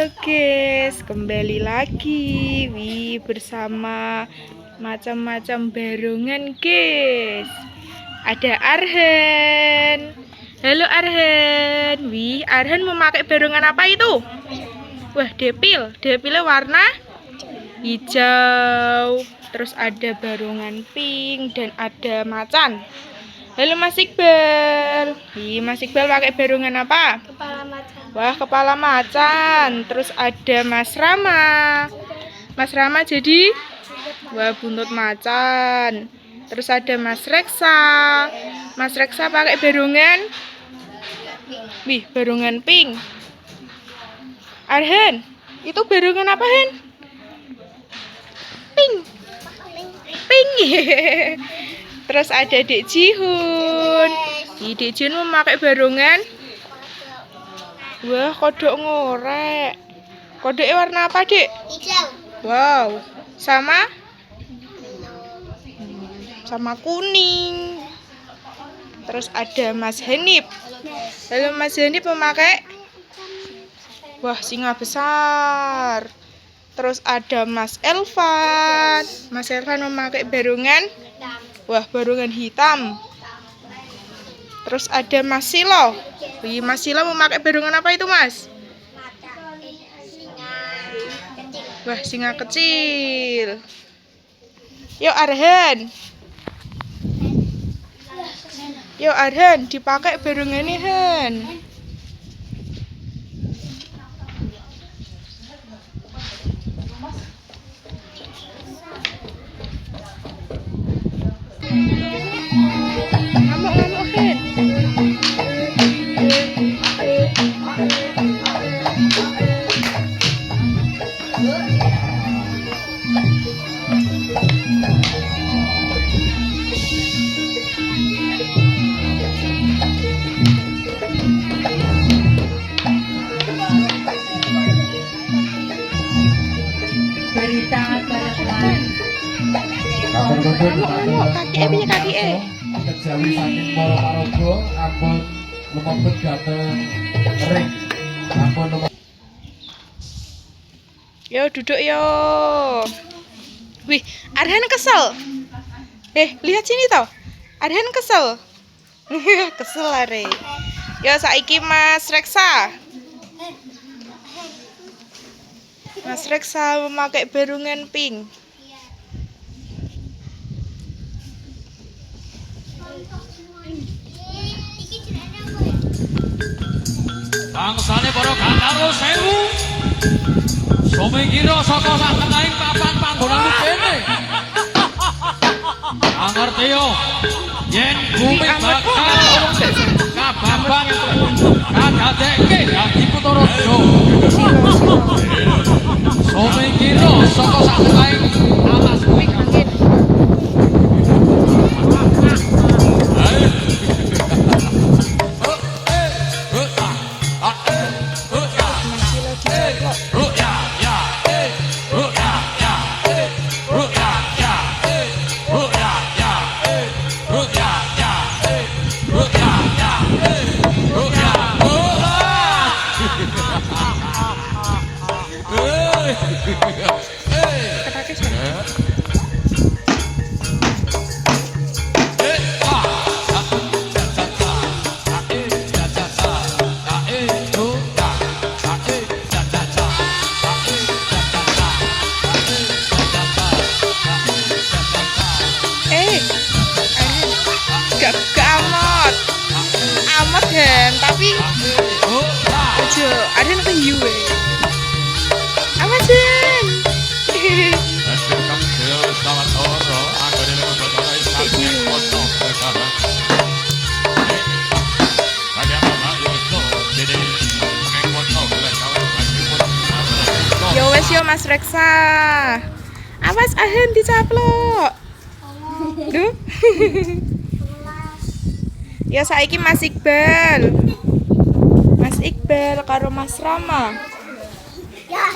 Halo guys, kembali lagi bersama macam-macam barongan guys. Ada Arhan. Halo Arhan. Arhan memakai barongan apa itu? Wah, depilnya warna hijau. Terus ada barongan pink dan ada macan. Halo Mas Iqbal. Mas Iqbal pakai barongan apa? Kepala macan. Wah, kepala macan. Terus ada Mas Rama. Mas Rama jadi buntut macan. Terus ada Mas Reksa. Mas Reksa pakai barongan barongan pink. Arhan, itu barongan apa, Hen? Pink. Terus ada Dek Jihun. Dek Jihun memakai barongan. Wah, kodok ngorek. Kodoknya warna apa, Dek? Hijau. Wow, sama kuning. Terus ada Mas Hanif. Lalu Mas Hanif memakai singa besar. Terus ada Mas Elvan. Mas Elvan memakai barongan barongan hitam. Terus ada Mas Silo. Mas Silo memakai barongan apa itu, Mas? Singa kecil. Yuk Arhan, dipakai barongannya, Han. Ngamuk, Han. Kaki. Kejawi saking para paraga ampun lumebet dhateng ring. Ampun Yo duduk yo. Arhan kesel. Lihat sini toh. Arhan kesel. Kesel are. Yo saiki Mas Reksa. Mas Reksa memakai barongan pink. Bangsane para Gandaro sewu. Sumingkira saka sak tengahing papan panggonan kene. Ngerti yo. Yen bumi bakal kababang kadadekke dadi kutha raja. Sumingkira saka sak tengahing alas kuwi angin. Amat Han, tapi ojo, Arhan ke hiu. Amat Han. Yo wes yo Mas Reksa. Awas Arhan dicaplok. Duh. Ya saiki Mas Iqbal. Mas Iqbal karo Mas Rama. Ya.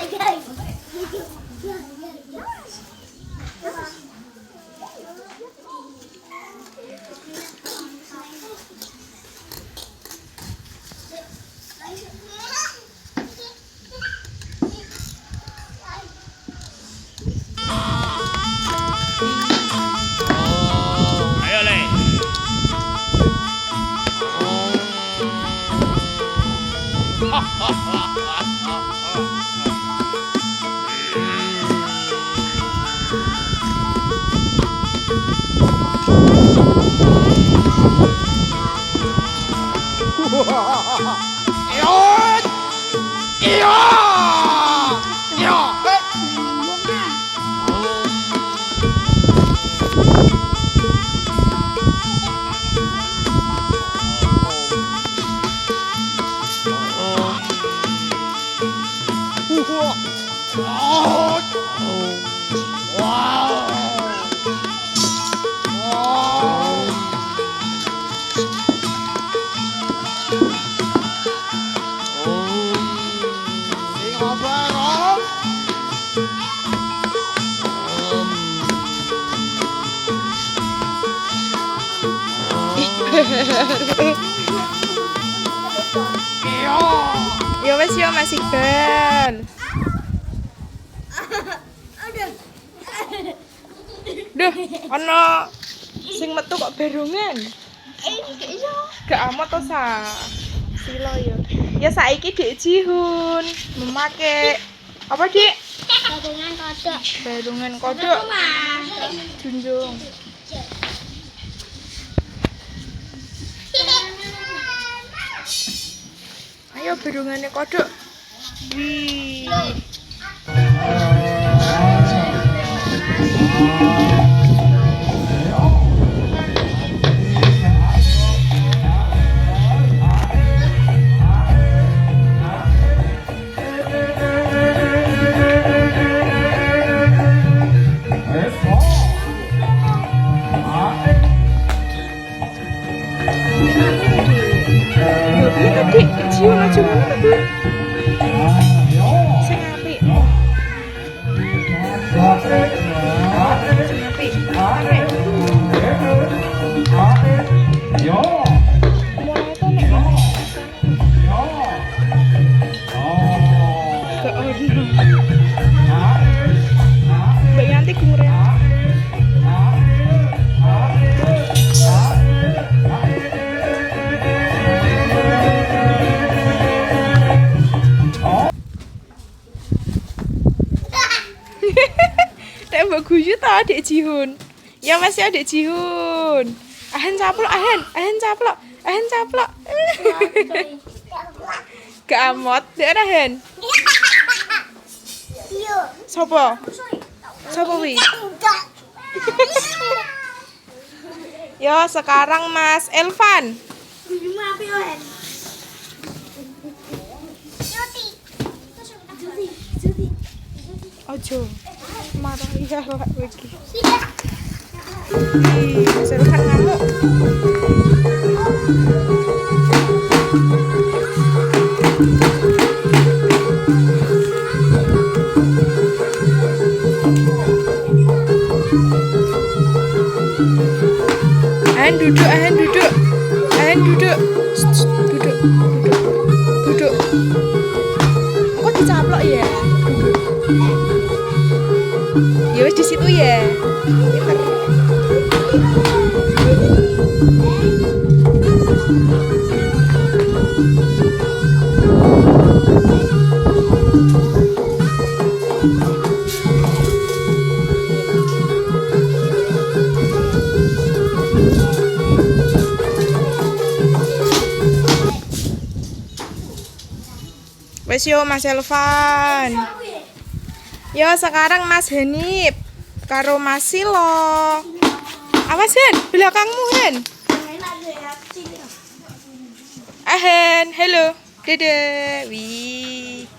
Ya wes yo Mas Iqbal. Duh, ana sing metu kok berongan. Gak amat to sa. Sila yo. Ya saiki Dik Jihun memakai apa Dik? Gadungan kodok. Berongan kodok. Junjung. Ayo berongannya kodok. Wih. Iya tadi cium aja mana tadi? Sing apik. Sing apik. Mulai to nek gak ono. Mbak Yanti gumure. Mbak guyu ta Dik Jihun. Ya Mas ya Dik Jihun. Ahen caplok, ahen caplok, ahen caplok. Gak amot, dek ahen. Sopo? Sopo wi? Yo sekarang Mas Elvan. Ojo. Marah ya lah lagi. Mas Elvan ngamuk. Ahen duduk, ahen duduk. Ahen duduk. Duduk, duduk. Duduk. Kok dicaplok ya? Duduk. Ya wis di situ ya. Pinter. Wes yo Mas Elvan. Yo sekarang Mas Hanif karo Mas Silo. Awas Hen, belakangmu Hen. Ahen, hello. Dadah. Wih.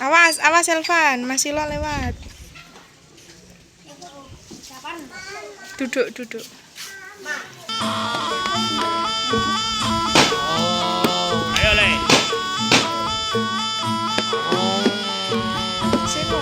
Awas, awas Elvan, Mas Silo lewat. Duduk, duduk. Ayo Le. Silo.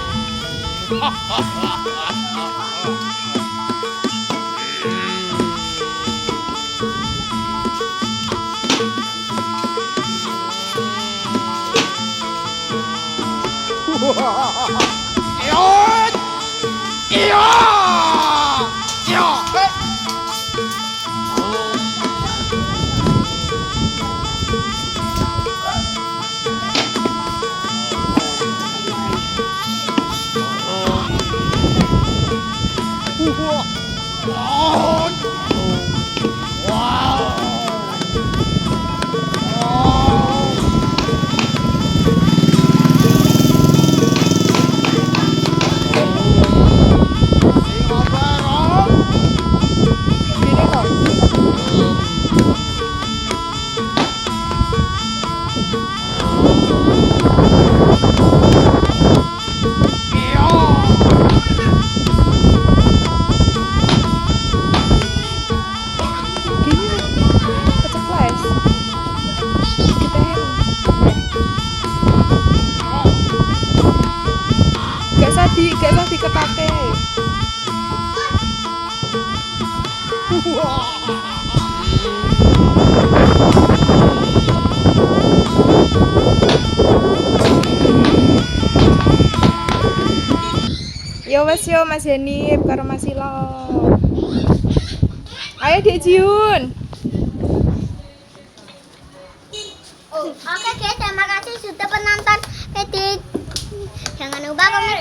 Yo wes yo Mas Yanip karo Mas Silo. Ayo Dek Jiun. Oke guys, terima kasih sudah penonton. Jangan lupa komen